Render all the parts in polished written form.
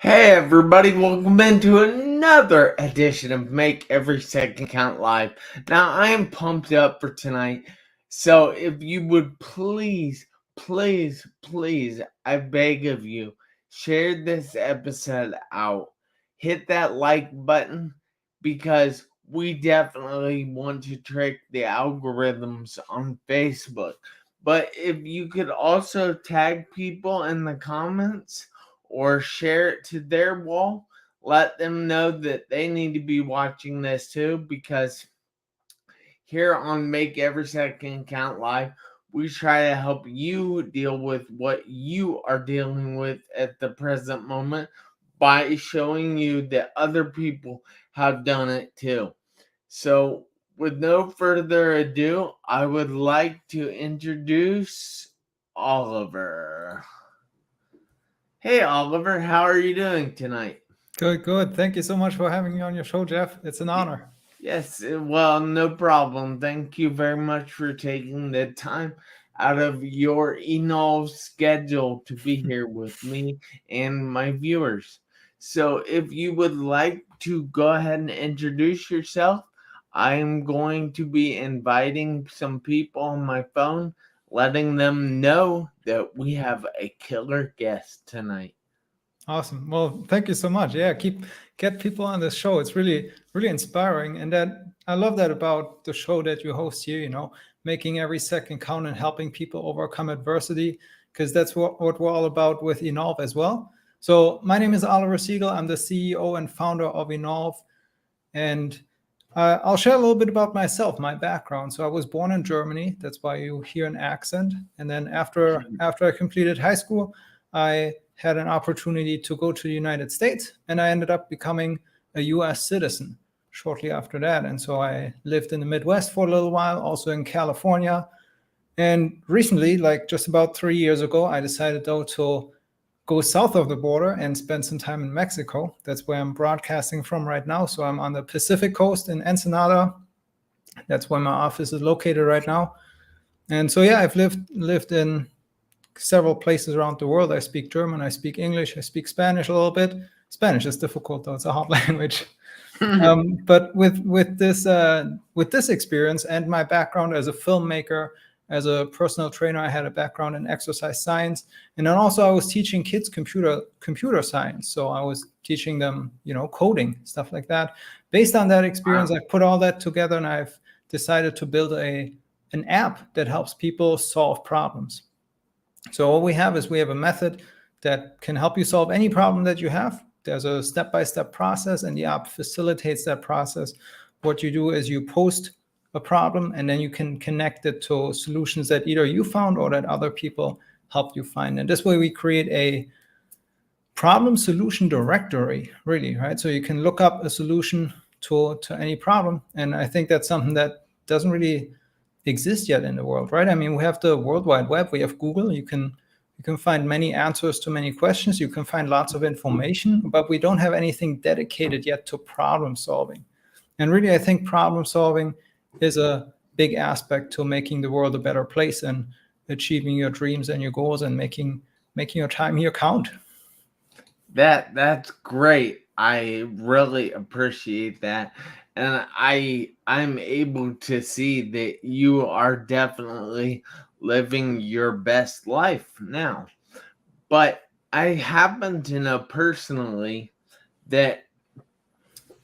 Hey everybody, welcome into another edition of Make Every Second Count Live. Now I am pumped up for tonight, so if you would please, I beg of you, share this episode out. Hit that like button because we definitely want to trick the algorithms on Facebook. But if you could also tag people in the comments or share it to their wall, let them know that they need to be watching this too, because here on Make Every Second Count Live, we try to help you deal with what you are dealing with at the present moment by showing you that other people have done it too. So, with no further ado, I would like to introduce Oliver. Hey, Oliver, how are you doing tonight? Good. Thank you so much for having me on your show, Jeff. It's an honor. Yes, well, no problem. Thank you very much for taking the time out of your schedule to be here with me and my viewers. So, if you would like to go ahead and introduce yourself, I'm going to be inviting some people on my phone, letting them know that we have a killer guest tonight. Awesome. Well, thank you so much. Yeah, get people on this show. It's really inspiring, and that I love that about the show that you host here. Making every second count and helping people overcome adversity, because that's what we're all about with Evolve as well. So my name is Oliver Siegel. I'm the CEO and founder of Evolve, and I'll share a little bit about myself, my background. So I was born in Germany. That's why you hear an accent. And then after I completed high school, I had an opportunity to go to the United States, and I ended up becoming a U.S. citizen shortly after that. And so I lived in the Midwest for a little while, also in California. And recently, like just about 3 years ago, I decided though to go south of the border and spend some time in Mexico. That's where I'm broadcasting from right now. So I'm on the Pacific coast in Ensenada. That's where my office is located right now. And so yeah, I've lived in several places around the world. I speak German, I speak English, I speak Spanish a little bit. Spanish is difficult though; it's a hard language. But with this experience and my background as a filmmaker, as a personal trainer, I had a background in exercise science, and then also I was teaching kids computer science. So I was teaching them, coding, stuff like that. Based on that experience, I put all that together, and I've decided to build an app that helps people solve problems. So what we have a method that can help you solve any problem that you have. There's a step-by-step process, and the app facilitates that process. What you do is you post a problem, and then you can connect it to solutions that either you found or that other people helped you find. And this way we create a problem solution directory, really, right? So you can look up a solution to any problem. And I think that's something that doesn't really exist yet in the world, right? I mean, we have the World Wide Web, we have Google, you can find many answers to many questions, you can find lots of information, but we don't have anything dedicated yet to problem solving. And really, I think problem solving is a big aspect to making the world a better place and achieving your dreams and your goals and making your time here count. That's great. I really appreciate that. And I'm able to see that you are definitely living your best life now. But I happen to know personally that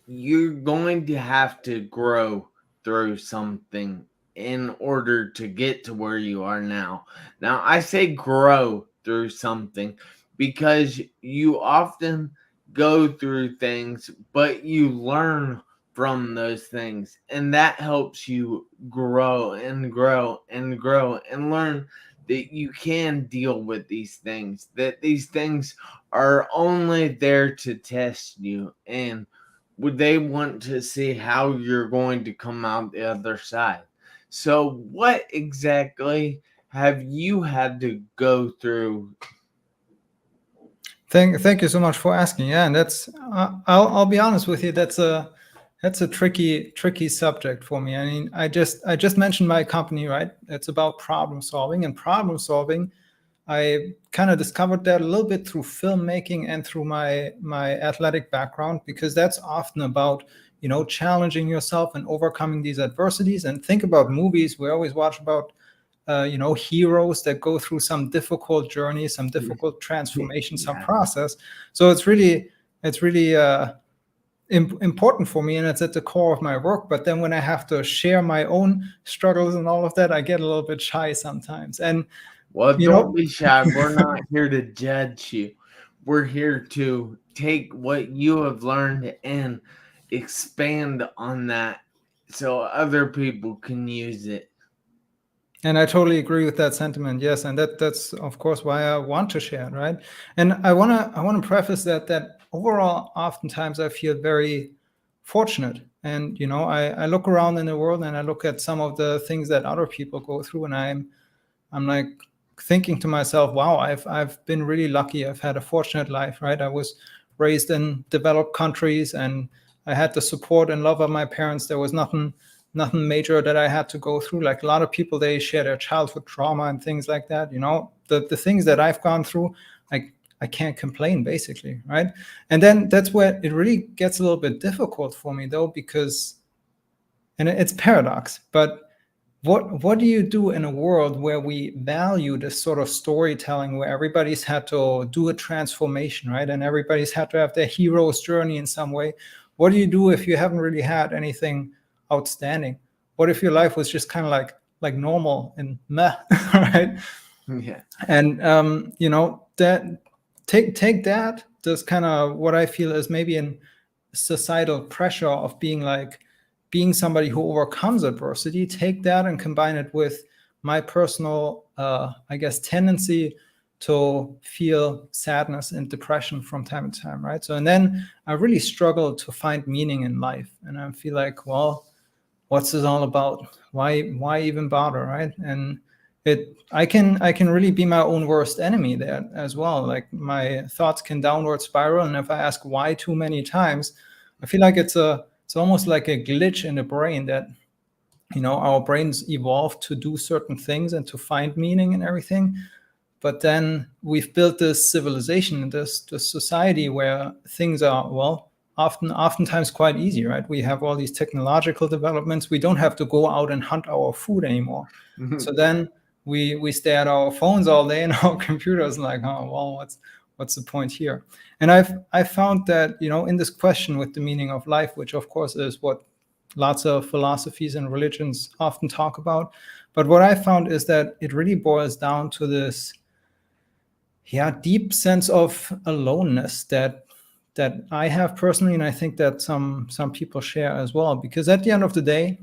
you're going to have to grow through something in order to get to where you are now. Now, I say grow through something because you often go through things, but you learn from those things, and that helps you grow and grow and grow and learn that you can deal with these things, that these things are only there to test you, and would they want to see how you're going to come out the other side. So, what exactly have you had to go through? Thank you so much for asking. Yeah, and that's I'll be honest with you. That's a tricky subject for me. I mean, I just mentioned my company, right? It's about problem solving, and problem solving I kind of discovered that a little bit through filmmaking and through my athletic background, because that's often about, challenging yourself and overcoming these adversities. And think about movies. We always watch about heroes that go through some difficult journey, some difficult transformation, some Yeah. process. So it's really important for me, and it's at the core of my work. But then when I have to share my own struggles and all of that, I get a little bit shy sometimes. And Well, you don't know be shy. We're not here to judge you. We're here to take what you have learned and expand on that so other people can use it. And I totally agree with that sentiment. Yes, and that's of course why I want to share it, right? And I wanna preface that overall, oftentimes I feel very fortunate. And I look around in the world and I look at some of the things that other people go through, and I'm like thinking to myself, wow, I've been really lucky. I've had a fortunate life, right? I was raised in developed countries, and I had the support and love of my parents. There was nothing major that I had to go through. Like a lot of people, they share their childhood trauma and things like that. The things that I've gone through, I can't complain, basically, right? And then that's where it really gets a little bit difficult for me, though, because, and it's paradox, but what do you do in a world where we value this sort of storytelling, where everybody's had to do a transformation, right? And everybody's had to have their hero's journey in some way. What do you do if you haven't really had anything outstanding? What if your life was just kind of like normal and meh, right? Yeah. And that take that, that's kind of what I feel is maybe an societal pressure of being somebody who overcomes adversity. Take that and combine it with my personal I guess tendency to feel sadness and depression from time to time, right? So, and then I really struggle to find meaning in life, and I feel like, well, what's this all about? Why even bother, right? And I can really be my own worst enemy there as well. Like my thoughts can downward spiral, and if I ask why too many times, I feel like it's almost like a glitch in the brain, that our brains evolved to do certain things and to find meaning in everything. But then we've built this civilization, this society where things are, well, oftentimes quite easy, right? We have all these technological developments. We don't have to go out and hunt our food anymore. So then we stay at our phones all day and our computers, like, oh well, what's the point here? And I've found that, in this question with the meaning of life, which of course is what lots of philosophies and religions often talk about. But what I found is that it really boils down to this, yeah, deep sense of aloneness that I have personally, and I think that some people share as well. Because at the end of the day,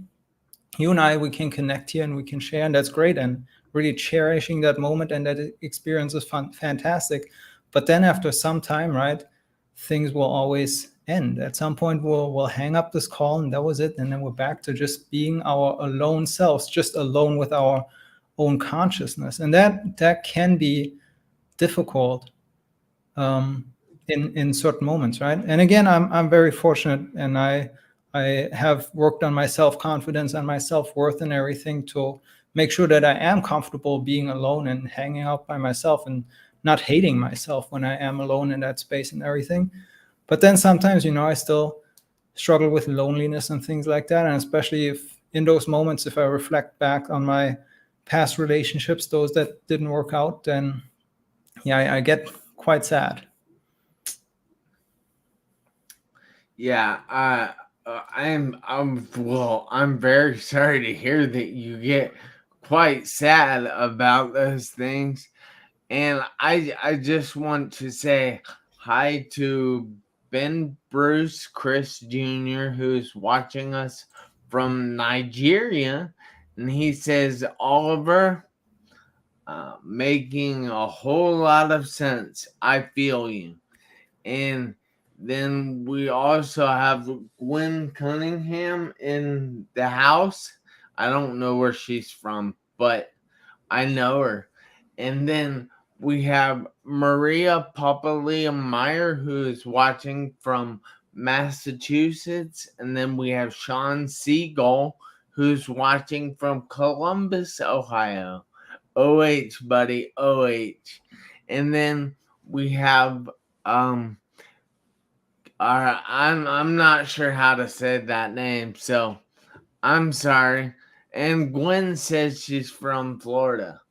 you and I, we can connect here and we can share, and that's great. And really cherishing that moment and that experience is fantastic. But then after some time, right, things will always end. At some point, we'll hang up this call, and that was it. And then we're back to just being our alone selves, just alone with our own consciousness, and that can be difficult in certain moments, right? And again, I'm very fortunate, and I have worked on my self-confidence and my self-worth and everything to make sure that I am comfortable being alone and hanging out by myself and not hating myself when I am alone in that space and everything. But then sometimes, I still struggle with loneliness and things like that. And especially if in those moments, if I reflect back on my past relationships, those that didn't work out, then yeah, I get quite sad. Yeah, I'm very sorry to hear that you get quite sad about those things. And I just want to say hi to Ben Bruce Chris Jr., who's watching us from Nigeria. And he says, Oliver, making a whole lot of sense. I feel you. And then we also have Gwen Cunningham in the house. I don't know where she's from, but I know her. And then we have Maria Papalia Meyer, who is watching from Massachusetts. And then we have Sean Siegel, who's watching from Columbus, Ohio. OH, buddy, OH. And then we have I'm not sure how to say that name, so I'm sorry. And Gwen says she's from Florida.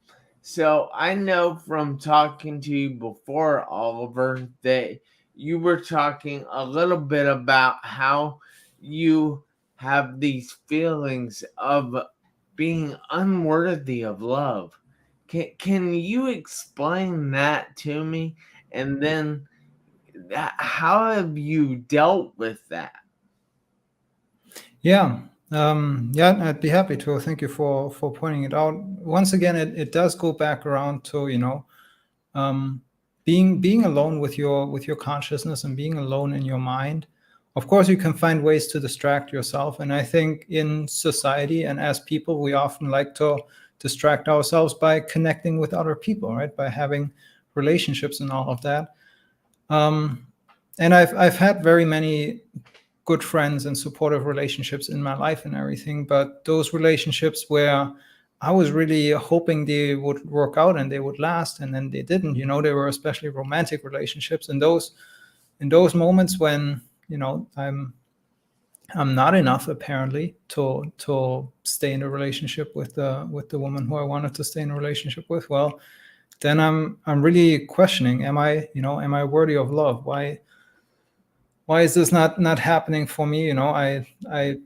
So I know from talking to you before, Oliver, that you were talking a little bit about how you have these feelings of being unworthy of love. Can you explain that to me? And then how have you dealt with that? Yeah. Yeah, I'd be happy to. Thank you for pointing it out. Once again, it does go back around to, um, being alone with your consciousness and being alone in your mind. Of course, you can find ways to distract yourself, and I think in society and as people, we often like to distract ourselves by connecting with other people, right? By having relationships and all of that. Um, and I've had very many good friends and supportive relationships in my life and everything, but those relationships where I was really hoping they would work out and they would last, and then they didn't. They were especially romantic relationships, and those moments when I'm not enough apparently to stay in a relationship with the woman who I wanted to stay in a relationship with. Well, then I'm really questioning, am I worthy of love? Why is this not happening for me? I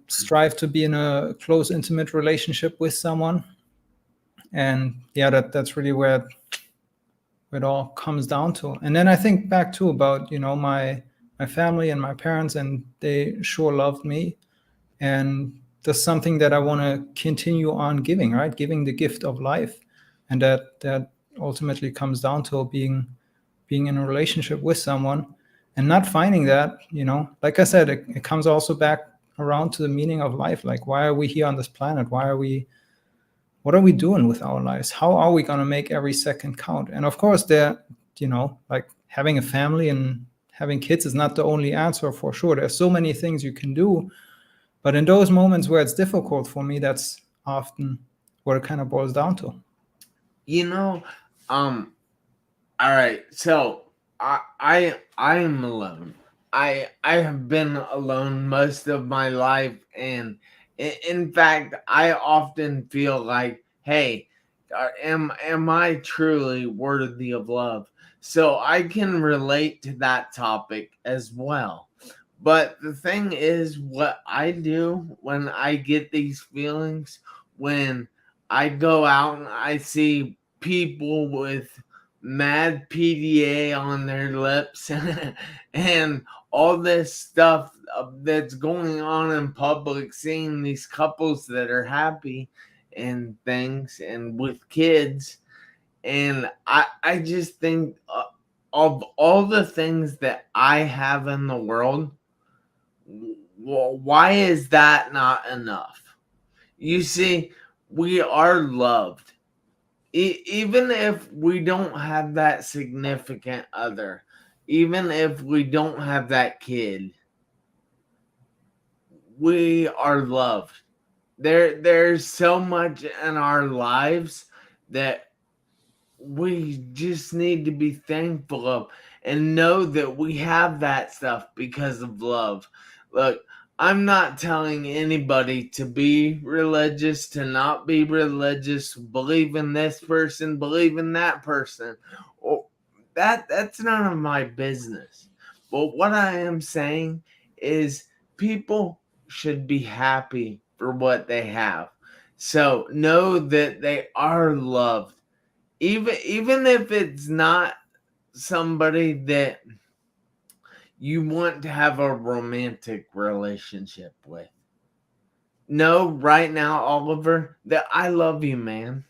strive to be in a close, intimate relationship with someone, and yeah, that's really where it all comes down to. And then I think back too about my family and my parents, and they sure loved me, and that's something that I want to continue on giving, right? Giving the gift of life, and that ultimately comes down to being in a relationship with someone and not finding that, like I said, it comes also back around to the meaning of life. Like, why are we here on this planet? What are we doing with our lives? How are we going to make every second count? And of course, like having a family and having kids is not the only answer, for sure. There's so many things you can do, but in those moments where it's difficult for me, that's often what it kind of boils down to. You know, um, all right, so I am alone. I have been alone most of my life, and in fact, I often feel like, hey, am I truly worthy of love? So I can relate to that topic as well. But the thing is, what I do when I get these feelings, when I go out and I see people with mad PDA on their lips and all this stuff that's going on in public, seeing these couples that are happy and things and with kids. And I just think of all the things that I have in the world, well, why is that not enough? You see, we are loved. Even if we don't have that significant other, even if we don't have that kid, we are loved. There's so much in our lives that we just need to be thankful of and know that we have that stuff because of love. Look, I'm not telling anybody to be religious, to not be religious, believe in this person, believe in that person. Or that's none of my business. But what I am saying is people should be happy for what they have. So know that they are loved, even if it's not somebody that you want to have a romantic relationship with. Know right now, Oliver, that I love you, man.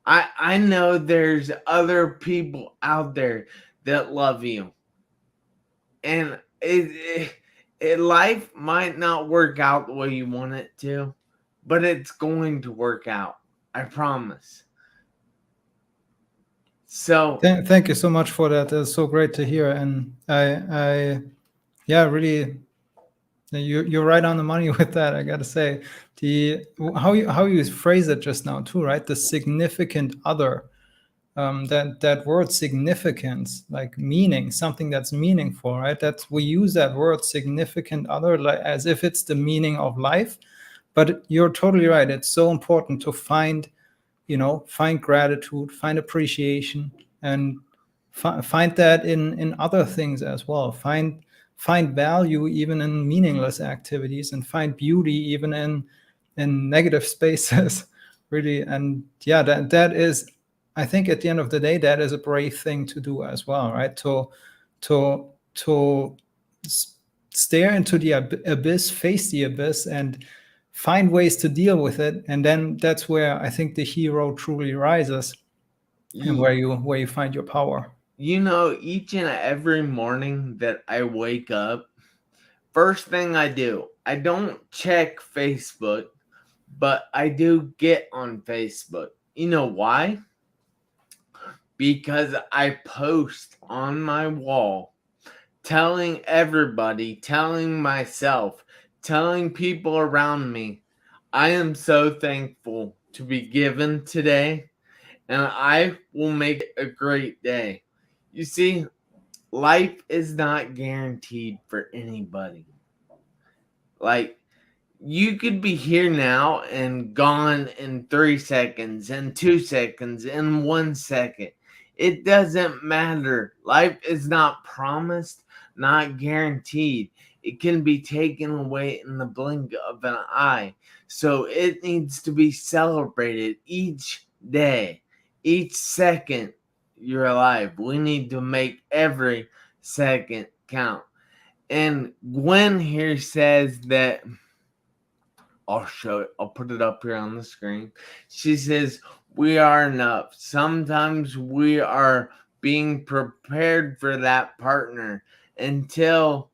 I know there's other people out there that love you, and life might not work out the way you want it to, but it's going to work out. I promise. So Thank you so much for that. It's so great to hear, and I yeah, really You're right on the money with that. I gotta say, the how you phrase it just now too, right? The significant other, that word significance, like meaning, something that's meaningful, right? That's, we use that word significant other like as if it's the meaning of life. But you're totally right. It's so important to find, find gratitude, find appreciation, and find that in other things as well. Find value even in meaningless activities, and find beauty even in negative spaces. Really. And yeah, that is, I think at the end of the day, that is a brave thing to do as well, right? To stare into the abyss, face the abyss, and find ways to deal with it. And then that's where I think the hero truly rises, and You, where you find your power. each and every morning that I wake up, first thing I do, I don't check Facebook, but I do get on Facebook. You know why? Because I post on my wall telling everybody, telling myself, telling people around me, I am so thankful to be given today, and I will make it a great day. You see, life is not guaranteed for anybody. Like, you could be here now and gone in 3 seconds, in 2 seconds, in 1 second. It doesn't matter. Life is not promised, not guaranteed. It can be taken away in the blink of an eye. So it needs to be celebrated each day, each second you're alive. We need to make every second count. And Gwen here says that I'll show it. I'll put it up here on the screen. She says, "We are enough. Sometimes we are being prepared for that partner. Until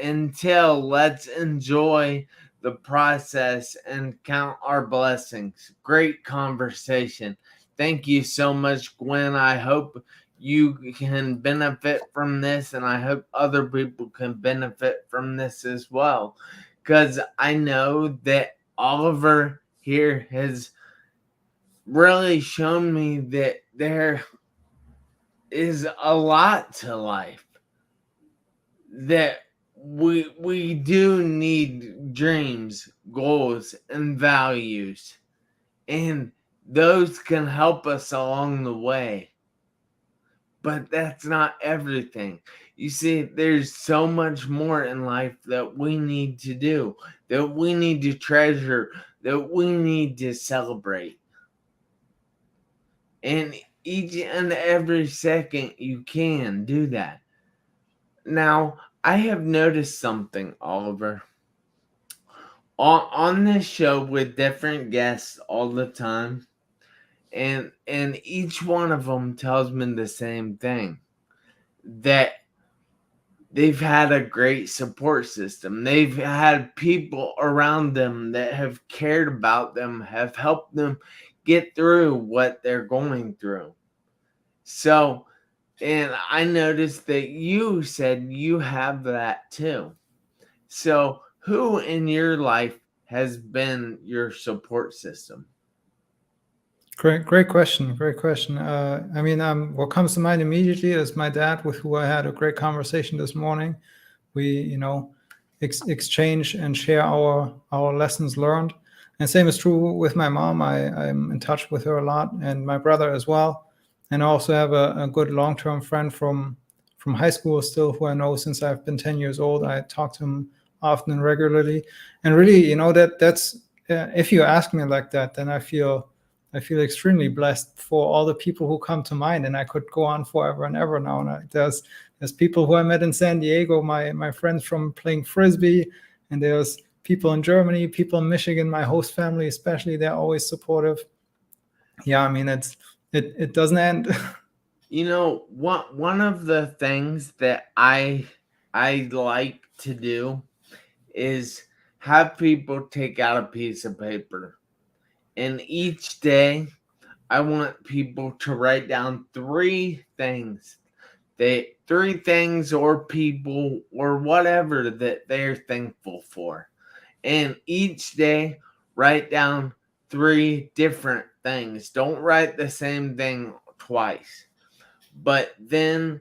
until let's enjoy the process and count our blessings." Great conversation. Thank you so much, Gwen. I hope you can benefit from this, and I hope other people can benefit from this as well, because I know that Oliver here has really shown me that there is a lot to life, that we do need dreams, goals, and values, and those can help us along the way. But that's not everything. You see, there's so much more in life that we need to do, that we need to treasure, that we need to celebrate. And each and every second you can do that. Now, I have noticed something, Oliver. On this show with different guests all the time, and each one of them tells me the same thing, that they've had a great support system. They've had people around them that have cared about them, have helped them get through what they're going through. So, and I noticed that you said you have that too. So, who in your life has been your support system? Great question. Great question. I mean, what comes to mind immediately is my dad, with who I had a great conversation this morning. We, exchange and share our lessons learned. And same is true with my mom. I'm in touch with her a lot, and my brother as well. And I also have a good long-term friend from high school still, who I know since I've been 10 years old. I talk to him often and regularly. And really, that's if you ask me like that, then I feel extremely blessed for all the people who come to mind, and I could go on forever and ever now. And there's people who I met in San Diego, my friends from playing frisbee, and there's people in Germany, people in Michigan, my host family especially. They're always supportive. Yeah, I mean, it doesn't end. One of the things that I like to do is have people take out a piece of paper, and each day I want people to write down 3 things that three things or people or whatever that they're thankful for. And each day, write down three different things. Don't write the same thing twice. But then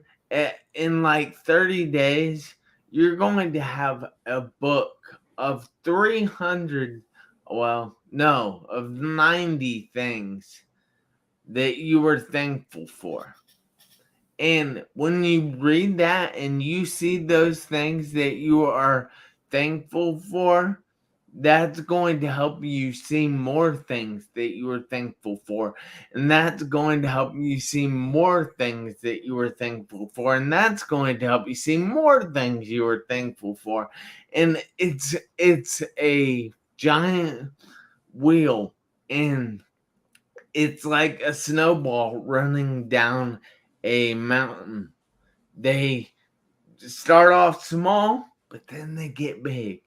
in like 30 days, you're going to have a book of 300, well, no, of 90 things that you were thankful for. And when you read that and you see those things that you are thankful for, that's going to help you see more things that you were thankful for. And that's going to help you see more things that you were thankful for. And that's going to help you see more things you were thankful for. And it's a giant wheel, and it's like a snowball running down a mountain. They start off small, but then they get big.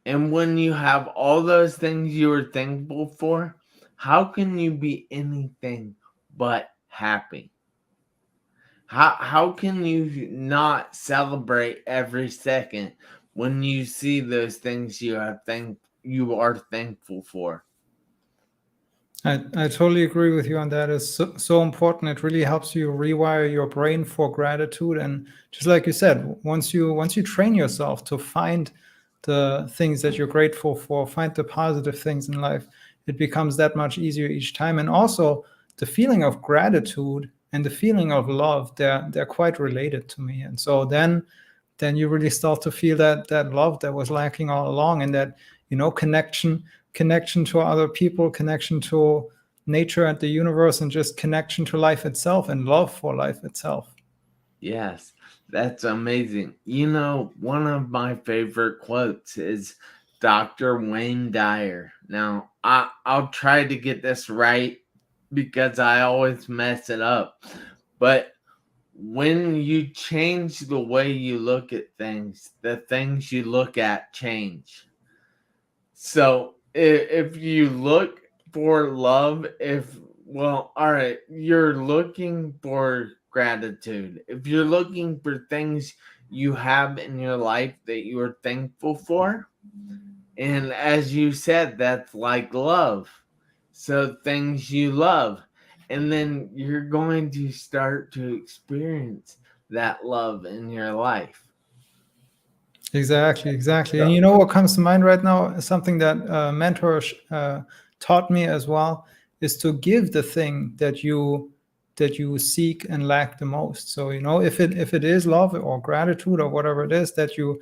And when you have all those things you were thankful for, how can you be anything but happy? How can you not celebrate every second when you see those things you are thankful for? I totally agree with you on that. It's so important. It really helps you rewire your brain for gratitude. And just like you said, once you train yourself to find the things that you're grateful for, find the positive things in life, it becomes that much easier each time. And also the feeling of gratitude and the feeling of love, they're quite related to me. And so then you really start to feel that love that was lacking all along, and that connection to other people, connection to nature and the universe, and just connection to life itself and love for life itself. Yes, that's amazing. One of my favorite quotes is Dr. Wayne Dyer. Now, I'll try to get this right because I always mess it up. But when you change the way you look at things, the things you look at change. So if you look for love, all right, you're looking for gratitude. If you're looking for things you have in your life that you are thankful for, and as you said, that's like love. So things you love. And then you're going to start to experience that love in your life. Exactly. And you know what comes to mind right now? Something that mentors taught me as well is to give the thing that you seek and lack the most. So if it is love or gratitude or whatever it is that you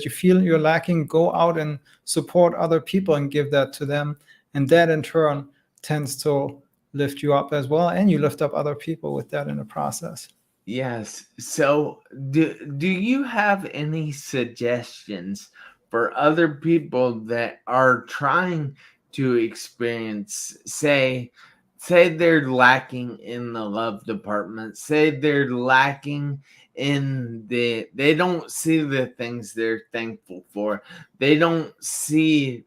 feel you're lacking, go out and support other people and give that to them, and that in turn tends to lift you up as well, and you lift up other people with that in the process. Yes. So, do you have any suggestions for other people that are trying to experience, say they're lacking in the love department, say they're lacking in they don't see the things they're thankful for. They don't see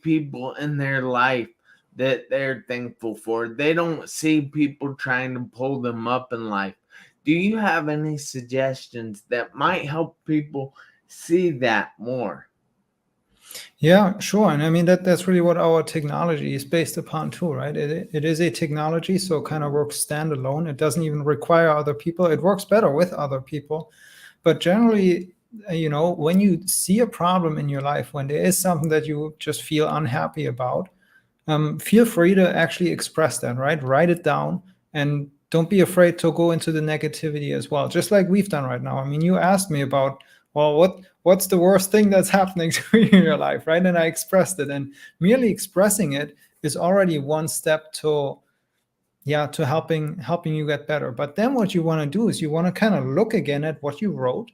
people in their life that they're thankful for. They don't see people trying to pull them up in life. Do you have any suggestions that might help people see that more? Yeah, sure. And I mean that's really what our technology is based upon too, right? It is a technology, so it kind of works standalone. It doesn't even require other people. It works better with other people. But generally, when you see a problem in your life, when there is something that you just feel unhappy about, feel free to actually express that, right? Write it down, and don't be afraid to go into the negativity as well, just like we've done right now. I mean, you asked me about, well, what's the worst thing that's happening to you in your life, right? And I expressed it, and merely expressing it is already one step to, yeah, to helping you get better. But then what you want to do is you want to kind of look again at what you wrote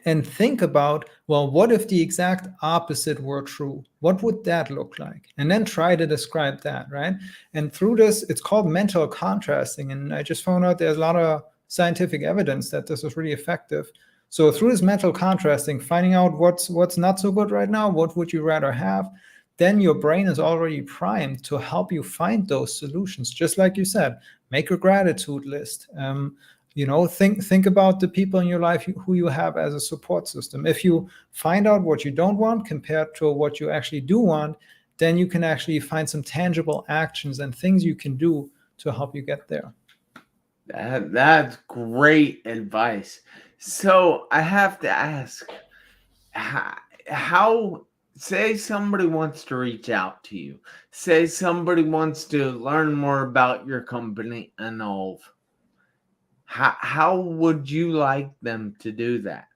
and think about, well, what if the exact opposite were true? What would that look like? And then try to describe that, right? And through this, it's called mental contrasting. And I just found out there's a lot of scientific evidence that this is really effective. So through this mental contrasting, finding out what's not so good right now, what would you rather have, then your brain is already primed to help you find those solutions. Just like you said, make a gratitude list. Think about the people in your life who you have as a support system. If you find out what you don't want compared to what you actually do want, then you can actually find some tangible actions and things you can do to help you get there. That's great advice. So I have to ask, how, say somebody wants to reach out to you, say somebody wants to learn more about your company, Evolve. How would you like them to do that?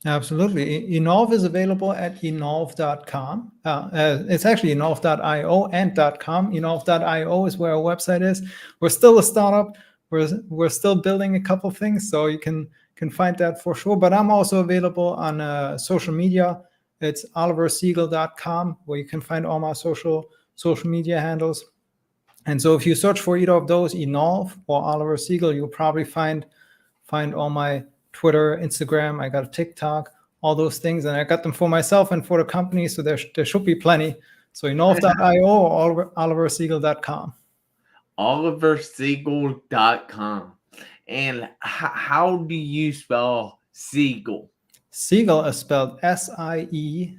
Absolutely. Evolve is available at evolve.com. It's actually evolve.io and .com. Evolve.io is where our website is. We're still a startup. We're still building a couple things, so you can find that for sure. But I'm also available on social media. It's oliversiegel.com, where you can find all my social media handles. And so if you search for either of those, Evolve or Oliver Siegel, you'll probably find all my Twitter, Instagram. I got a TikTok, all those things, and I got them for myself and for the company. So there should be plenty. So evolve.io or oliversiegel.com. oliversiegel.com. And how do you spell Siegel? Siegel is spelled Siegel.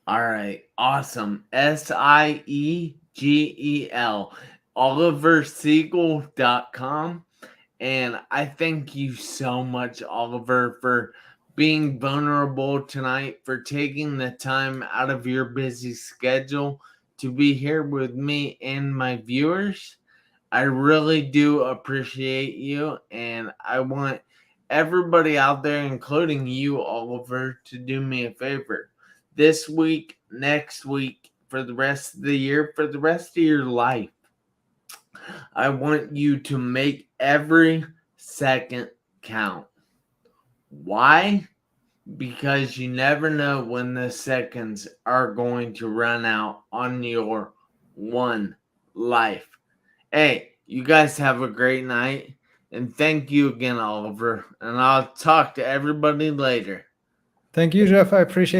All right, awesome. Siegel. oliversiegel.com. And I thank you so much, Oliver, for being vulnerable tonight, for taking the time out of your busy schedule to be here with me and my viewers. I really do appreciate you, and I want everybody out there, including you, Oliver, to do me a favor. This week, next week, for the rest of the year, for the rest of your life, I want you to make every second count. Why? Because you never know when the seconds are going to run out on your one life. Hey, you guys have a great night. And thank you again, Oliver. And I'll talk to everybody later. Thank you, Jeff. I appreciate